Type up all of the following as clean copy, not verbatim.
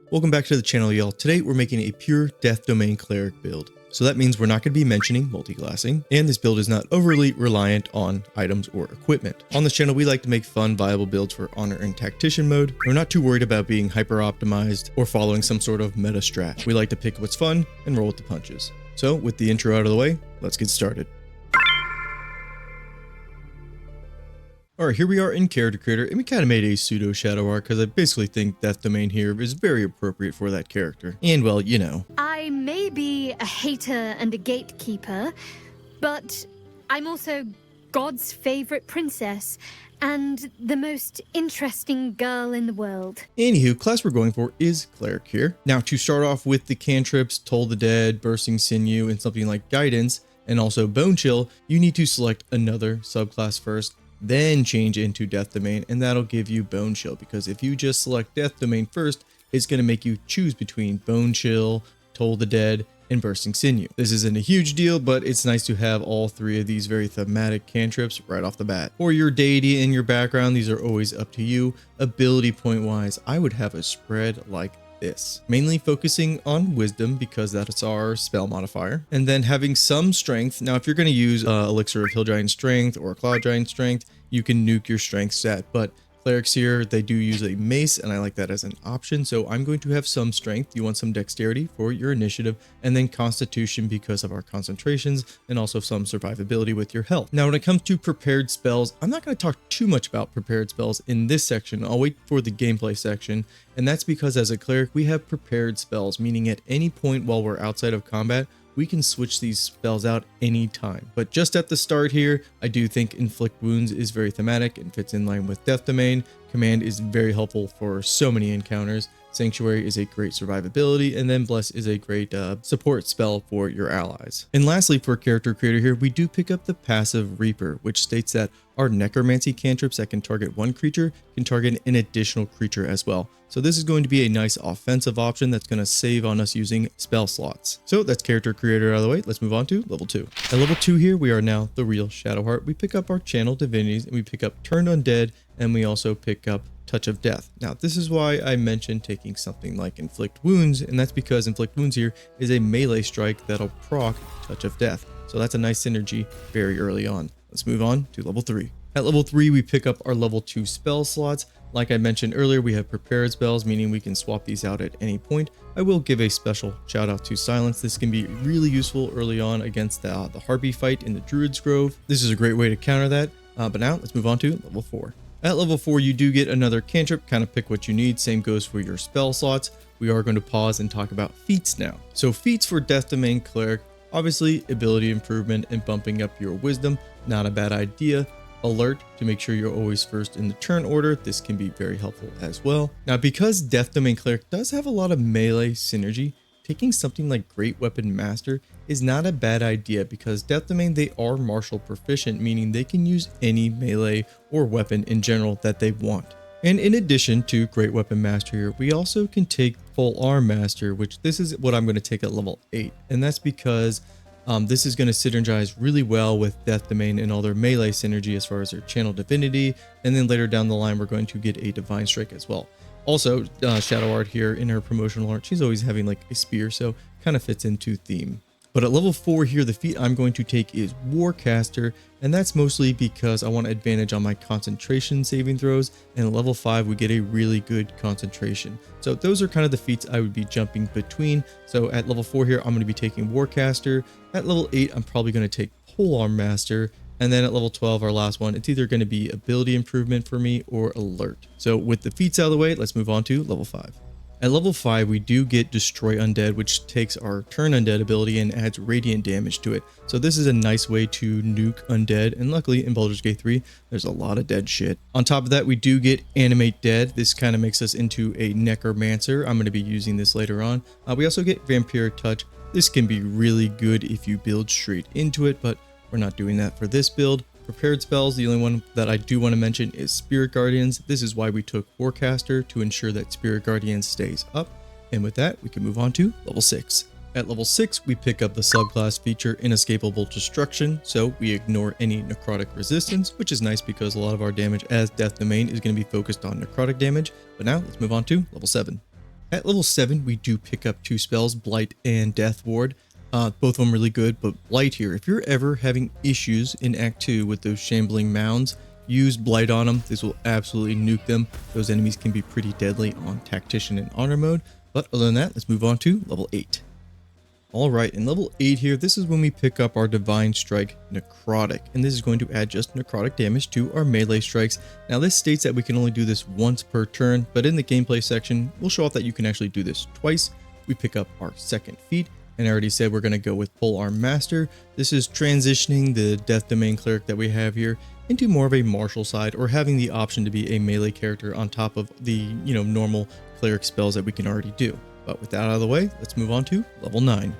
Welcome back to the channel, y'all. Today we're making a pure Death Domain Cleric build. So that means we're not going to be mentioning multi-classing, and this build is not overly reliant on items or equipment. On this channel, we like to make fun, viable builds for Honor and Tactician mode. We're not too worried about being hyper-optimized or following some sort of meta strat. We like to pick what's fun and roll with the punches. So with the intro out of the way, let's get started. Alright, here we are in Character Creator, and we kind of made a pseudo Shadowheart because I basically think Death Domain here is very appropriate for that character. And well, you know. I may be a hater and a gatekeeper, but I'm also God's favorite princess and the most interesting girl in the world. Anywho, class we're going for is Cleric here. Now, to start off with the cantrips, Toll the Dead, Bursting Sinew, and something like Guidance, and also Bone Chill, you need to select another subclass first, then change into Death Domain, and that'll give you Bone Chill, because if you just select Death Domain first, it's going to make you choose between Bone Chill, Toll the Dead, and Bursting Sinew. This isn't a huge deal, but it's nice to have all three of these very thematic cantrips right off the bat. For your deity in your background, these are always up to you. Ability point wise, I would have a spread like this, mainly focusing on wisdom because that's our spell modifier, and then having some strength. Now if you're going to use elixir of hill giant strength or cloud giant strength, you can nuke your strength stat, but clerics here, they do use a mace, and I like that as an option, so I'm going to have some strength. You want some dexterity for your initiative, and then constitution because of our concentrations, and also some survivability with your health. Now when it comes to prepared spells, I'm not going to talk too much about prepared spells in this section. I'll wait for the gameplay section, and that's because as a cleric we have prepared spells, meaning at any point while we're outside of combat we can switch these spells out anytime. But just at the start here, I do think Inflict Wounds is very thematic and fits in line with Death Domain. Command is very helpful for so many encounters. Sanctuary is a great survivability, and then Bless is a great support spell for your allies. And lastly, for Character Creator here, we do pick up the passive Reaper, which states that our Necromancy cantrips that can target one creature can target an additional creature as well. So this is going to be a nice offensive option that's going to save on us using spell slots. So that's Character Creator out of the way. Let's move on to level 2. At level 2 here, we are now the real Shadowheart. We pick up our Channel Divinities, and we pick up Turned Undead, and we also pick up Touch of Death. Now this is why I mentioned taking something like Inflict Wounds, and that's because Inflict Wounds here is a melee strike that'll proc Touch of Death. So that's a nice synergy very early on. Let's move on to level 3. At level 3 we pick up our level 2 spell slots. Like I mentioned earlier, we have prepared spells, meaning we can swap these out at any point. I will give a special shout out to Silence. This can be really useful early on against the Harpy fight in the Druid's Grove. This is a great way to counter that. But now let's move on to level 4. At level 4, you do get another cantrip, kind of pick what you need. Same goes for your spell slots. We are going to pause and talk about feats now. So feats for Death Domain Cleric, obviously ability improvement and bumping up your wisdom, not a bad idea. Alert to make sure you're always first in the turn order. This can be very helpful as well. Now because Death Domain Cleric does have a lot of melee synergy, taking something like Great Weapon Master is not a bad idea because Death Domain, they are martial proficient, meaning they can use any melee or weapon in general that they want. And in addition to Great Weapon Master here, we also can take Full Arm Master, which this is what I'm going to take at level 8. And that's because this is going to synergize really well with Death Domain and all their melee synergy as far as their Channel Divinity. And then later down the line, we're going to get a Divine Strike as well. Also, Shadowheart here in her promotional art, she's always having like a spear, so kind of fits into theme. But at level 4 here, the feat I'm going to take is Warcaster, and that's mostly because I want advantage on my concentration saving throws, and at level 5 we get a really good concentration. So those are kind of the feats I would be jumping between. So at level 4 here, I'm going to be taking Warcaster. At level 8, I'm probably going to take Polearm Master. And then at level 12, our last one, it's either going to be ability improvement for me or alert. So with the feats out of the way, let's move on to level 5. At level 5, we do get Destroy Undead, which takes our Turn Undead ability and adds radiant damage to it. So this is a nice way to nuke undead, and luckily in Baldur's Gate 3, there's a lot of dead shit. On top of that, we do get Animate Dead. This kind of makes us into a Necromancer. I'm going to be using this later on. We also get Vampiric Touch. This can be really good if you build straight into it, but we're not doing that for this build. Prepared spells, the only one that I do want to mention is Spirit Guardians. This is why we took Warcaster, to ensure that Spirit Guardians stays up. And with that, we can move on to level 6. At level 6, we pick up the subclass feature Inescapable Destruction, so we ignore any necrotic resistance, which is nice because a lot of our damage as Death Domain is going to be focused on necrotic damage. But now let's move on to level 7. At level 7, we do pick up 2 spells, Blight and Death Ward. Both of them really good, but Blight here, if you're ever having issues in Act 2 with those shambling mounds, use Blight on them. This will absolutely nuke them. Those enemies can be pretty deadly on Tactician and Honor mode. But other than that, let's move on to level 8. Alright, in level 8 here, this is when we pick up our Divine Strike Necrotic, and this is going to add just necrotic damage to our melee strikes. Now this states that we can only do this once per turn, but in the gameplay section, we'll show off that you can actually do this twice. We pick up our second feat, and I already said we're going to go with Polearm Master. This is transitioning the Death Domain Cleric that we have here into more of a martial side, or having the option to be a melee character on top of the, normal cleric spells that we can already do. But with that out of the way, let's move on to level 9.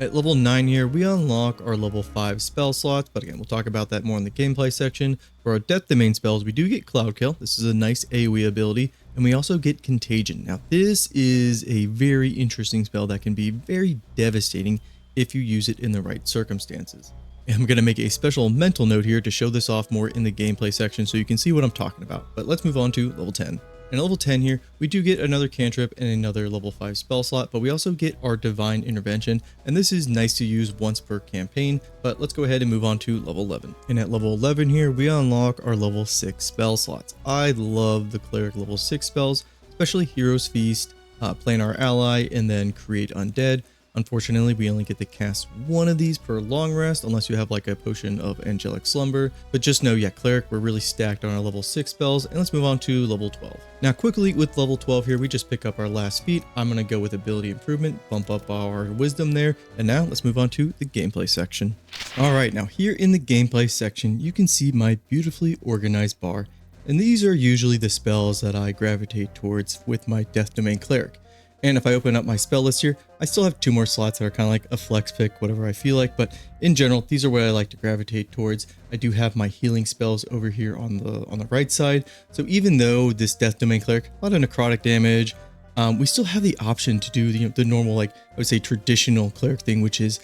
At level 9 here, we unlock our level 5 spell slots, but again, we'll talk about that more in the gameplay section. For our Death Domain spells, we do get Cloud Kill. This is a nice AoE ability, and we also get Contagion. Now, this is a very interesting spell that can be very devastating if you use it in the right circumstances. And I'm going to make a special mental note here to show this off more in the gameplay section so you can see what I'm talking about. But let's move on to level 10. In level 10 here, we do get another cantrip and another level 5 spell slot, but we also get our Divine Intervention, and this is nice to use once per campaign. But let's go ahead and move on to level 11. And at level 11 here, we unlock our level 6 spell slots. I love the Cleric level 6 spells, especially Hero's Feast, Plan Our Ally, and then Create Undead. Unfortunately, we only get to cast one of these per long rest, unless you have like a potion of Angelic Slumber. But just know, yeah, Cleric, we're really stacked on our level 6 spells, and let's move on to level 12. Now, quickly with level 12 here, we just pick up our last feat. I'm going to go with Ability Improvement, bump up our Wisdom there, and now let's move on to the gameplay section. Alright, now here in the gameplay section, you can see my beautifully organized bar, and these are usually the spells that I gravitate towards with my Death Domain Cleric. And if I open up my spell list here, I still have 2 more slots that are kind of like a flex pick, whatever I feel like. But in general, these are what I like to gravitate towards. I do have my healing spells over here on the right side. So even though this Death Domain Cleric, a lot of necrotic damage, we still have the option to do the normal, like I would say traditional cleric thing, which is,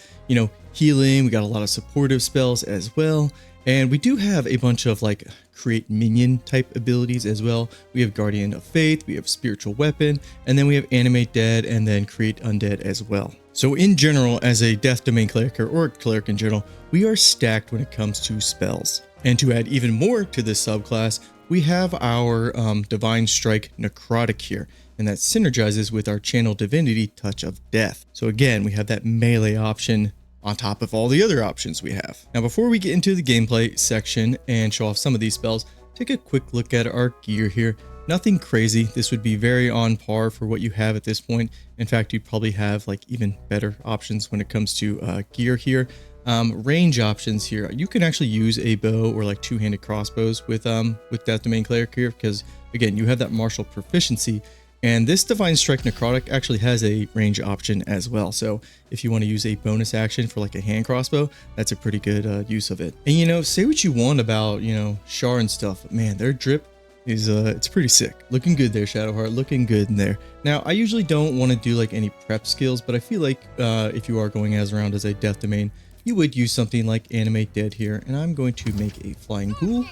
healing. We got a lot of supportive spells as well. And we do have a bunch of like create minion type abilities as well. We have Guardian of Faith, we have Spiritual Weapon, and then we have Animate Dead and then Create Undead as well. So in general, as a Death Domain Cleric or Cleric in general, we are stacked when it comes to spells. And to add even more to this subclass, we have our Divine Strike Necrotic here, and that synergizes with our Channel Divinity Touch of Death. So again, we have that melee option on top of all the other options we have. Now, before we get into the gameplay section and show off some of these spells, take a quick look at our gear here. Nothing crazy. This would be very on par for what you have at this point. In fact, you'd probably have like even better options when it comes to gear here. Range options here. You can actually use a bow or like 2-handed crossbows with Death Domain Cleric here, because again, you have that martial proficiency. And this Divine Strike Necrotic actually has a range option as well. So if you want to use a bonus action for like a hand crossbow, that's a pretty good use of it. And say what you want about, Shar and stuff. Man, their drip is, it's pretty sick. Looking good there, Shadowheart. Looking good in there. Now, I usually don't want to do like any prep skills, but I feel like if you are going around as a Death Domain, you would use something like Animate Dead here. And I'm going to make a Flying Ghoul.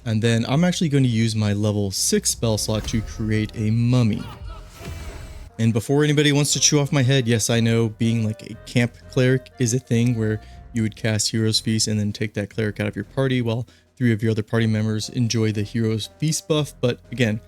And then I'm actually going to use my level 6 spell slot to create a mummy. And before anybody wants to chew off my head, yes, I know being like a camp cleric is a thing where you would cast Hero's Feast and then take that cleric out of your party while 3 of your other party members enjoy the Hero's Feast buff. But again,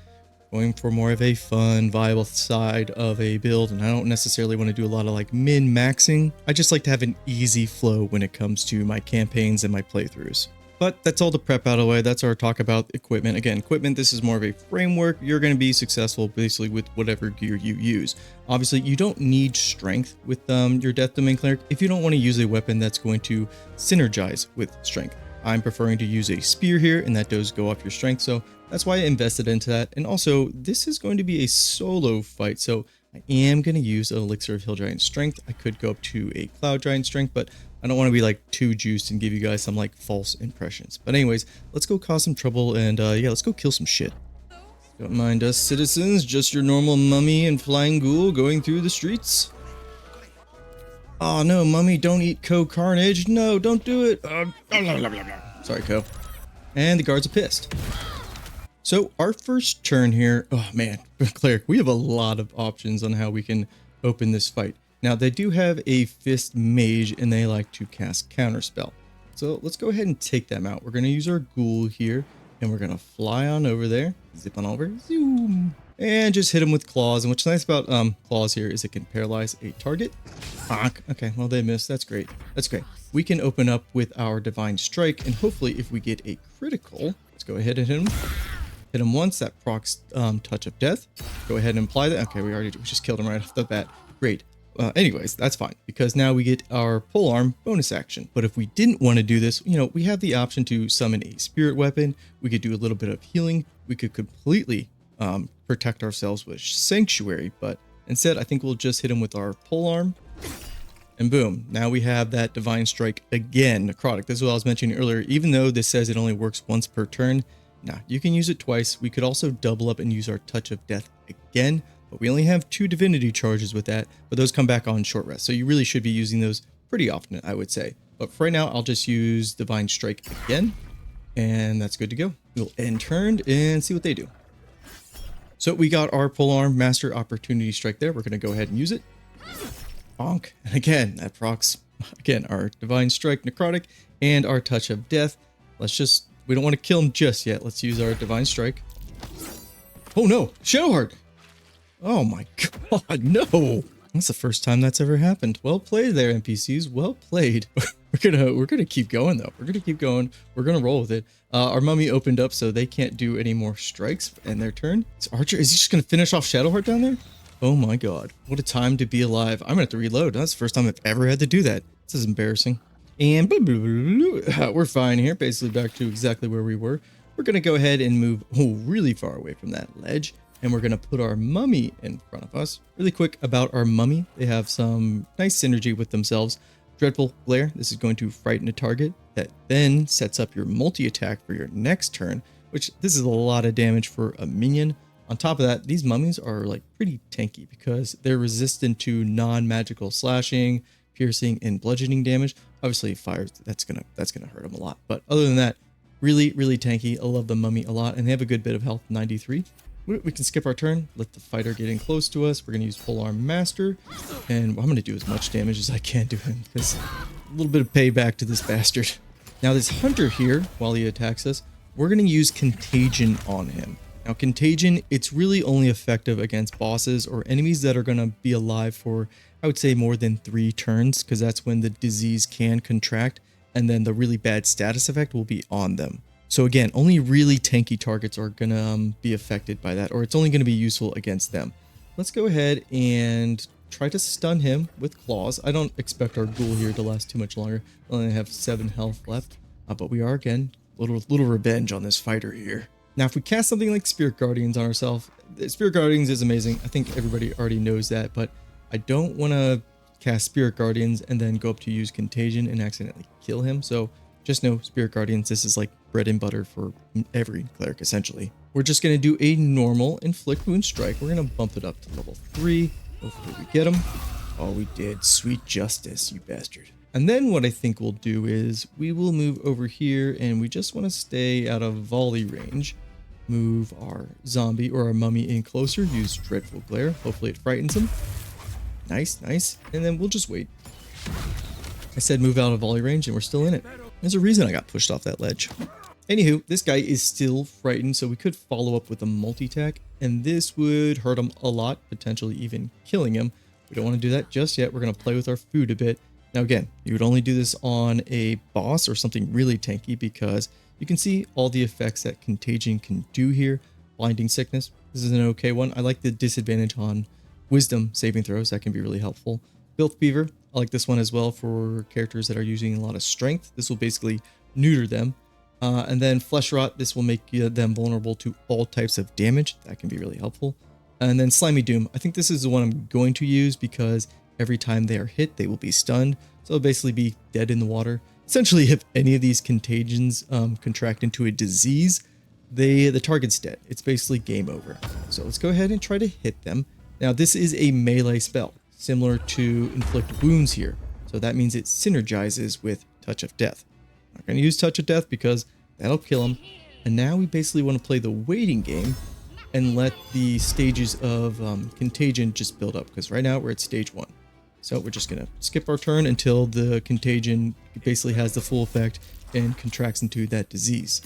going for more of a fun, viable side of a build, and I don't necessarily want to do a lot of like min-maxing. I just like to have an easy flow when it comes to my campaigns and my playthroughs. But that's all the prep out of the way. That's our talk about equipment. Again, equipment, this is more of a framework. You're going to be successful basically with whatever gear you use. Obviously, you don't need strength with your Death Domain Cleric if you don't want to use a weapon that's going to synergize with strength. I'm preferring to use a spear here, and that does go up your strength, so that's why I invested into that. And also, this is going to be a solo fight, so I am going to use an Elixir of Hill Giant Strength. I could go up to a Cloud Giant Strength, but I don't want to be like too juiced and give you guys some like false impressions. But anyways, let's go cause some trouble and yeah, let's go kill some shit. Don't mind us, citizens. Just your normal mummy and flying ghoul going through the streets. Oh no, mummy, don't eat Carnage. No, don't do it. Sorry, Co. And the guards are pissed. So our first turn here, oh man, Cleric, we have a lot of options on how we can open this fight. Now they do have a Fist Mage and they like to cast Counterspell. So let's go ahead and take them out. We're going to use our Ghoul here and we're going to fly on over there, zip on over, zoom, and just hit them with Claws. And what's nice about Claws here is it can paralyze a target. Okay, well they missed, that's great, that's great. We can open up with our Divine Strike and hopefully if we get a critical, let's go ahead and hit him. Hit him once, that procs Touch of Death. Go ahead and apply that. Okay, we just killed him right off the bat. Great. Anyways, that's fine because now we get our polearm bonus action. But if we didn't want to do this, you know, we have the option to summon a spirit weapon. We could do a little bit of healing. We could completely protect ourselves with Sanctuary. But instead, I think we'll just hit him with our polearm. And boom, now we have that Divine Strike again, Necrotic. This is what I was mentioning earlier. Even though this says it only works once per turn, now, you can use it twice. We could also double up and use our Touch of Death again, but we only have 2 divinity charges with that, but those come back on short rest. So you really should be using those pretty often, I would say. But for right now, I'll just use Divine Strike again, and that's good to go. We'll end turn and see what they do. So we got our Polearm Master Opportunity Strike there. We're going to go ahead and use it. Bonk. And again, that procs, again, our Divine Strike, Necrotic, and our Touch of Death. We don't want to kill him just yet. Let's use our Divine Strike. Oh no, Shadowheart! Oh my god, no! That's the first time that's ever happened. Well played there, NPCs. Well played. We're gonna keep going though. We're gonna keep going. We're gonna roll with it. Our mummy opened up, so they can't do any more strikes in their turn. Is Archer? Is he just gonna finish off Shadowheart down there? Oh my god! What a time to be alive. I'm gonna have to reload. That's the first time I've ever had to do that. This is embarrassing. And we're fine here, basically back to exactly where we were. We're going to go ahead and move really far away from that ledge. And we're going to put our mummy in front of us. Really quick about our mummy. They have some nice synergy with themselves. Dreadful Glare. This is going to frighten a target. That then sets up your multi-attack for your next turn, which this is a lot of damage for a minion. On top of that, these mummies are like pretty tanky because they're resistant to non-magical slashing, piercing, and bludgeoning damage. Obviously fire, that's gonna hurt them a lot, but other than that, really tanky. I love the mummy a lot, and they have a good bit of health, 93. We can skip our turn, let the fighter get in close to us. We're gonna use Polearm Master, and I'm gonna do as much damage as I can to him because a little bit of payback to this bastard. Now this hunter here, while he attacks us, we're gonna use Contagion on him. Now Contagion, it's really only effective against bosses or enemies that are gonna be alive for, I would say, more than 3 turns, because that's when the disease can contract and then the really bad status effect will be on them. So again, only really tanky targets are gonna be affected by that, or it's only gonna be useful against them. Let's go ahead and try to stun him with Claws. I don't expect our Ghoul here to last too much longer. We only have 7 health left, but we are, again, little revenge on this fighter here. Now, if we cast something like Spirit Guardians on ourselves, Spirit Guardians is amazing. I think everybody already knows that, but I don't want to cast Spirit Guardians and then go up to use Contagion and accidentally kill him. So just know Spirit Guardians, this is like bread and butter for every cleric, essentially. We're just going to do a normal Inflict Wound Strike. We're going to bump it up to level 3. Hopefully we get him. Oh, we did. Sweet justice, you bastard. And then what I think we'll do is we will move over here and we just want to stay out of volley range. Move our zombie or our mummy in closer. Use Dreadful Glare. Hopefully it frightens him. Nice. And then we'll just wait. I said move out of volley range and we're still in it. There's a reason I got pushed off that ledge. Anywho, this guy is still frightened, so we could follow up with a multi-attack, and this would hurt him a lot, potentially even killing him. We don't want to do that just yet. We're going to play with our food a bit. Now again, you would only do this on a boss or something really tanky because you can see all the effects that Contagion can do here. Blinding Sickness, this is an okay one. I like the disadvantage on Wisdom saving throws. That can be really helpful. Filth Fever, I like this one as well for characters that are using a lot of strength. This will basically neuter them. And then Flesh Rot, this will make them vulnerable to all types of damage. That can be really helpful. And then Slimy Doom, I think this is the one I'm going to use because every time they are hit, they will be stunned. So they'll basically be dead in the water. Essentially, if any of these contagions contract into a disease, the target's dead. It's basically game over. So let's go ahead and try to hit them. Now, this is a melee spell, similar to Inflict Wounds here. So that means it synergizes with Touch of Death. I'm not going to use Touch of Death because that'll kill him. And now we basically want to play the waiting game and let the stages of contagion just build up, because right now we're at stage 1. So we're just going to skip our turn until the contagion basically has the full effect and contracts into that disease.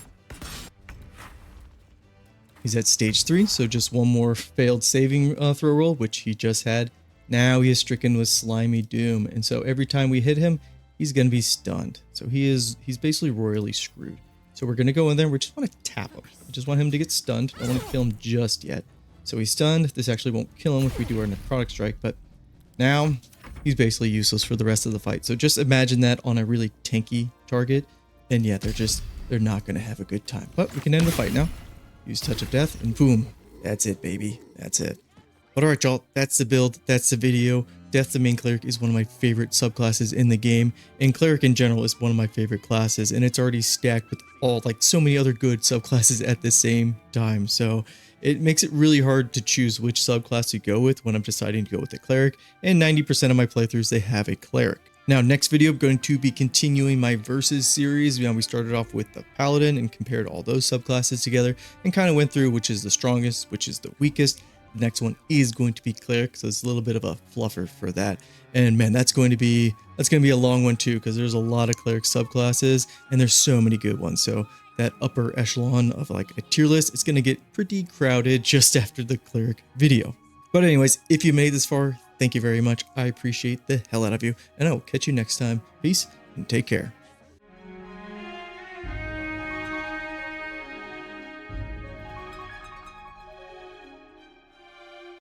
He's at stage 3, so just one more failed saving throw roll, which he just had. Now he is stricken with slimy doom, and so every time we hit him, he's going to be stunned. So he's basically royally screwed. So we're going to go in there, we just want to tap him. We just want him to get stunned. Don't want to kill him just yet. So he's stunned. This actually won't kill him if we do our necrotic strike, but now he's basically useless for the rest of the fight. So just imagine that on a really tanky target, and yeah, they're not going to have a good time. But we can end the fight now. Use Touch of Death, and boom. That's it, baby. That's it. But alright, y'all. That's the build. That's the video. Death the Main Cleric is one of my favorite subclasses in the game, and Cleric in general is one of my favorite classes, and it's already stacked with so many other good subclasses at the same time. So it makes it really hard to choose which subclass to go with when I'm deciding to go with a Cleric, and 90% of my playthroughs, they have a Cleric. Now, next video, I'm going to be continuing my Versus series. We started off with the Paladin and compared all those subclasses together and kind of went through which is the strongest, which is the weakest. The next one is going to be Cleric, so it's a little bit of a fluffer for that. And man, that's going to be a long one too, because there's a lot of Cleric subclasses and there's so many good ones. So that upper echelon of like a tier list, it's going to get pretty crowded just after the Cleric video. But anyways, if you made this far, thank you very much. I appreciate the hell out of you, and I will catch you next time. Peace and take care.